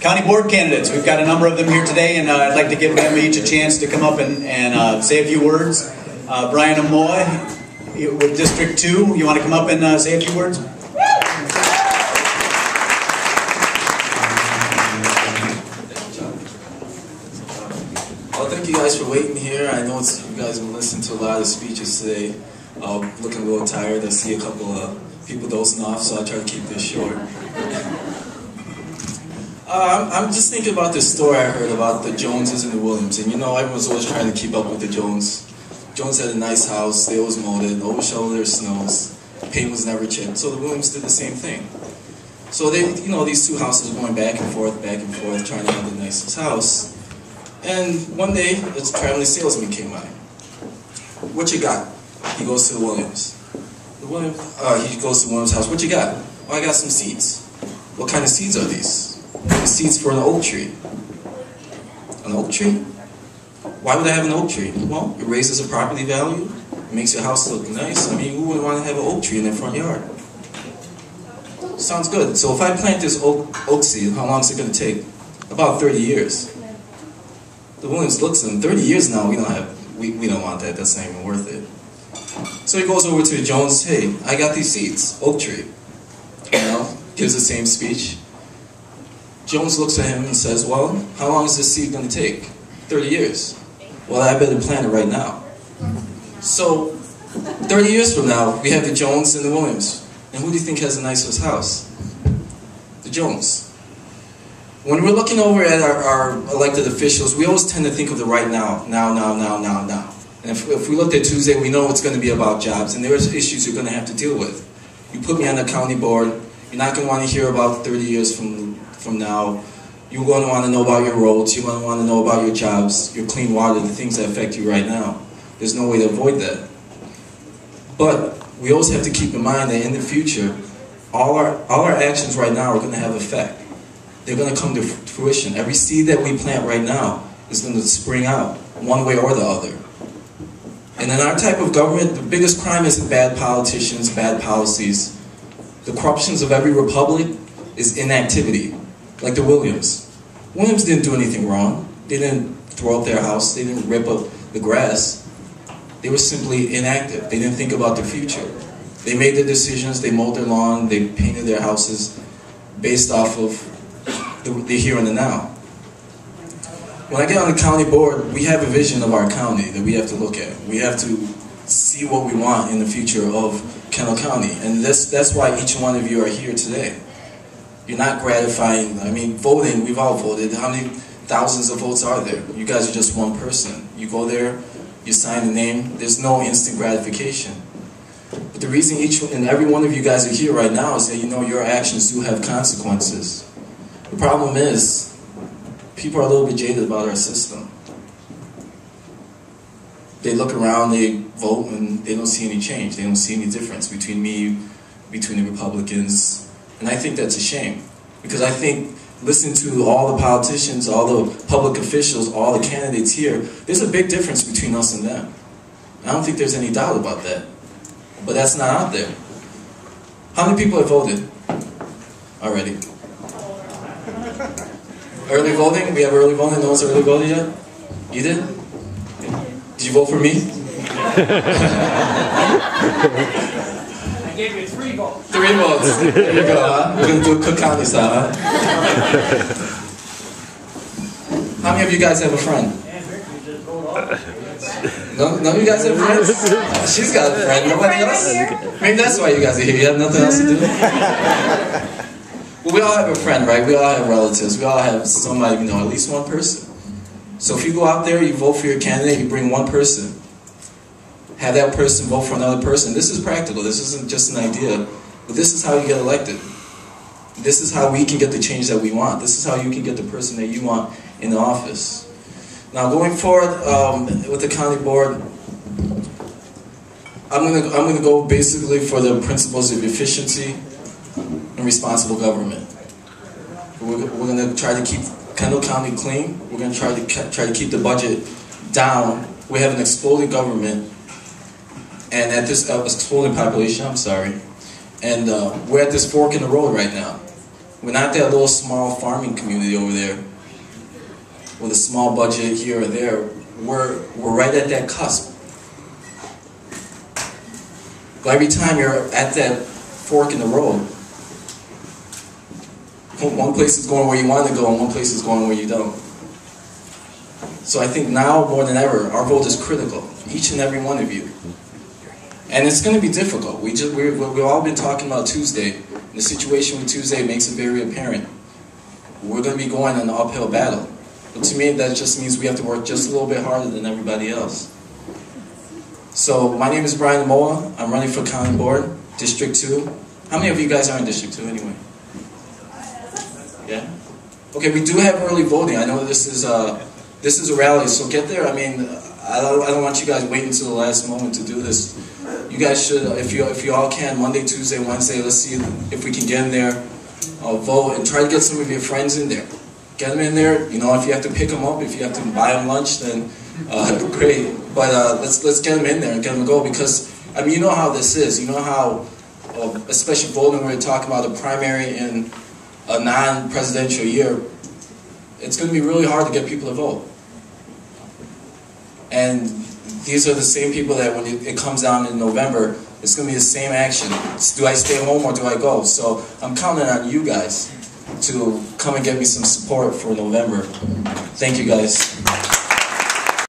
County board candidates, we've got a number of them here today, and I'd like to give them each a chance to come up and say a few words. Brian Amoah with District 2, you want to come up and say a few words? Well, thank you guys for waiting here. I know you guys have listened to a lot of speeches today. Looking a little tired. I see a couple of people dozing off, so I'll try to keep this short. I'm just thinking about this story I heard about the Joneses and the Williams. And you know, everyone's always trying to keep up with the Jones. Jones had a nice house, they always mowed it, always shoveled their snows, paint was never chipped. So the Williams did the same thing. So they, you know, these two houses were going back and forth, trying to have the nicest house. And one day, a traveling salesman came by. What you got? He goes to the Williams. He goes to the Williams' house. What you got? Oh, I got some seeds. What kind of seeds are these? The seeds for an oak tree. An oak tree? Why would I have an oak tree? Well, it raises the property value. It makes your house look nice. I mean, who wouldn't want to have an oak tree in their front yard? Sounds good. So if I plant this oak seed, how long is it going to take? About 30 years. The Williams looks at him. 30 years now, we don't want that. That's not even worth it. So he goes over to Jones. Hey, I got these seeds. Oak tree. You know, gives the same speech. Jones looks at him and says, well, how long is this seed going to take? 30 years. Well, I better plant it right now. So, 30 years from now, we have the Jones and the Williams. And who do you think has the nicest house? The Jones. When we're looking over at our elected officials, we always tend to think of the right now. Now. And if we looked at Tuesday, we know it's going to be about jobs. And there's issues you're going to have to deal with. You put me on the county board, you're not going to want to hear about 30 years from now. You're going to want to know about your roads, you're going to want to know about your jobs, your clean water, the things that affect you right now. There's no way to avoid that. But we always have to keep in mind that in the future, all our actions right now are going to have effect. They're going to come to fruition. Every seed that we plant right now is going to spring out, one way or the other. And in our type of government, the biggest crime isn't bad politicians, bad policies. The corruptions of every republic is inactivity. Like the Williams. Williams didn't do anything wrong. They didn't throw up their house. They didn't rip up the grass. They were simply inactive. They didn't think about the future. They made their decisions. They mowed their lawn. They painted their houses based off of the here and the now. When I get on the county board, we have a vision of our county that we have to look at. We have to see what we want in the future of Kendall County. And that's why each one of you are here today. You're not gratifying. I mean, voting, we've all voted. How many thousands of votes are there? You guys are just one person. You go there, you sign a name, there's no instant gratification. But the reason each and every one of you guys are here right now is that you know your actions do have consequences. The problem is, people are a little bit jaded about our system. They look around, they vote, and they don't see any change. They don't see any difference between the Republicans. And I think that's a shame, because I think listening to all the politicians, all the public officials, all the candidates here, there's a big difference between us and them. I don't think there's any doubt about that. But that's not out there. How many people have voted already? Early voting? We have early voting? No one's early voted yet? You did? Did you vote for me? I gave you 3 votes. 3 votes. There you go, huh? We're going to do a Cook County style, huh? How many of you guys have a friend? None of you guys have friends? Oh, she's got a friend. Nobody else? Maybe that's why you guys are here. You have nothing else to do? Well, we all have a friend, right? We all have relatives. We all have somebody, you know, at least one person. So if you go out there, you vote for your candidate, you bring one person. Have that person vote for another person. This is practical. This isn't just an idea. But this is how you get elected. This is how we can get the change that we want. This is how you can get the person that you want in the office. Now, going forward with the county board, I'm gonna go basically for the principles of efficiency and responsible government. We're gonna try to keep Kendall County clean. We're gonna try to keep the budget down. We have an exploding government, and at this exploding population. I'm sorry, and we're at this fork in the road right now. We're not that little small farming community over there with a small budget here or there. We're right at that cusp. But every time you're at that fork in the road, one place is going where you want to go and one place is going where you don't. So I think now more than ever, our vote is critical, each and every one of you. And it's going to be difficult. We've all been talking about Tuesday. And the situation with Tuesday makes it very apparent. We're going to be going an uphill battle. But to me, that just means we have to work just a little bit harder than everybody else. So my name is Brian Amoah. I'm running for County Board, District 2. How many of you guys are in District 2 anyway? Yeah? Okay, we do have early voting. I know this is a rally, so get there. I mean, I don't want you guys waiting until the last moment to do this. You guys should, if you all can, Monday, Tuesday, Wednesday, let's see if we can get in there, vote, and try to get some of your friends in there. Get them in there. You know, if you have to pick them up, if you have to buy them lunch, then great. But let's get them in there and get them to go, because I mean, you know how this is. You know how, especially voting, when we're talking about a primary in a non-presidential year, it's going to be really hard to get people to vote. And these are the same people that when it comes down in November, it's going to be the same action. Do I stay home or do I go? So I'm counting on you guys to come and get me some support for November. Thank you guys.